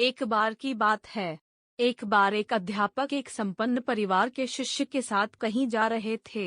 एक बार की बात है। एक बार एक अध्यापक एक संपन्न परिवार के शिष्य के साथ कहीं जा रहे थे।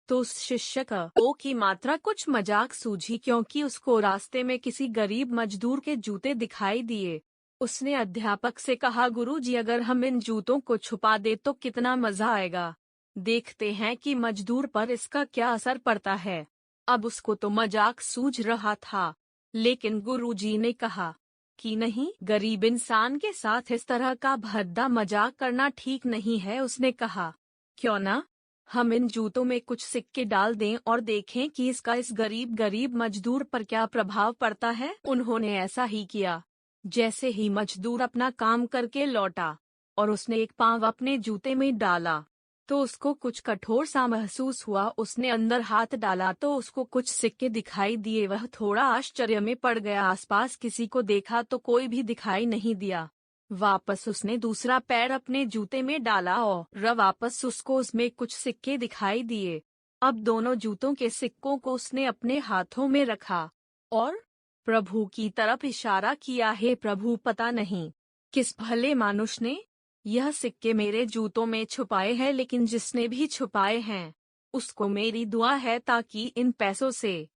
तो उस शिष्य को की मात्रा कुछ मजाक सूझी, क्योंकि उसको रास्ते में किसी गरीब मजदूर के जूते दिखाई दिए। उसने अध्यापक से कहा, गुरुजी, अगर हम इन जूतों को छुपा दे तो कितना मजा आएगा। देखते हैं कि मजदूर पर इसका क्या असर पड़ता है। अब उसको तो मजाक सूझ रहा था, लेकिन गुरुजी ने कहा कि नहीं, गरीब इंसान के साथ इस तरह का भद्दा मजाक करना ठीक नहीं है। उसने कहा, क्यों ना हम इन जूतों में कुछ सिक्के डाल दें और देखें कि इसका इस गरीब मजदूर पर क्या प्रभाव पड़ता है। उन्होंने ऐसा ही किया। जैसे ही मजदूर अपना काम करके लौटा और उसने एक पाँव अपने जूते में डाला, तो उसको कुछ कठोर सा महसूस हुआ। उसने अंदर हाथ डाला तो उसको कुछ सिक्के दिखाई दिए। वह थोड़ा आश्चर्य में पड़ गया। आसपास किसी को देखा तो कोई भी दिखाई नहीं दिया। वापस उसने दूसरा पैर अपने जूते में डाला और वापस उसको उसमें कुछ सिक्के दिखाई दिए। अब दोनों जूतों के सिक्कों को उसने अपने हाथों में रखा और प्रभु की तरफ इशारा किया, हे प्रभु, पता नहीं किस भले मानुष ने यह सिक्के मेरे जूतों में छुपाए हैं, लेकिन जिसने भी छुपाए हैं उसको मेरी दुआ है ताकि इन पैसों से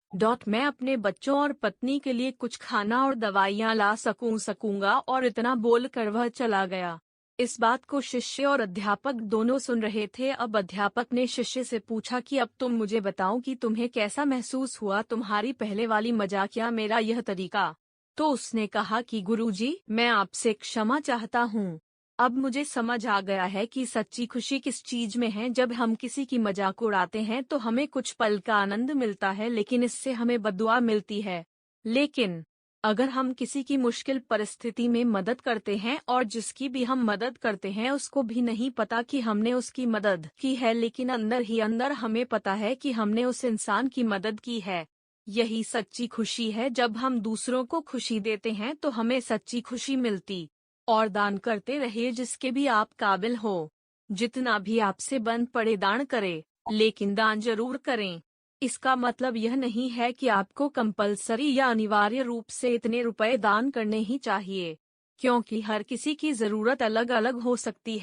मैं अपने बच्चों और पत्नी के लिए कुछ खाना और दवाइयाँ ला सकूंगा। और इतना बोलकर वह चला गया। इस बात को शिष्य और अध्यापक दोनों सुन रहे थे। अब अध्यापक ने शिष्य से पूछा कि अब तुम मुझे बताओ कि तुम्हें कैसा महसूस हुआ, तुम्हारी पहले वाली मजाक या मेरा यह तरीका। तो उसने कहा कि गुरुजी, मैं आपसे क्षमा चाहता हूँ। अब मुझे समझ आ गया है कि सच्ची खुशी किस चीज में है। जब हम किसी की मजाक उड़ाते हैं तो हमें कुछ पल का आनंद मिलता है, लेकिन इससे हमें बद्दुआ मिलती है। लेकिन अगर हम किसी की मुश्किल परिस्थिति में मदद करते हैं और जिसकी भी हम मदद करते हैं उसको भी नहीं पता कि हमने उसकी मदद की है, लेकिन अंदर ही अंदर हमें पता है कि हमने उस इंसान की मदद की है, यही सच्ची खुशी है। जब हम दूसरों को खुशी देते हैं तो हमें सच्ची खुशी मिलती। और दान करते रहिए जिसके भी आप काबिल हो। जितना भी आपसे बन पड़े दान करें, लेकिन दान जरूर करें। इसका मतलब यह नहीं है कि आपको कंपलसरी या अनिवार्य रूप से इतने रुपए दान करने ही चाहिए, क्योंकि हर किसी की जरूरत अलग अलग हो सकती है।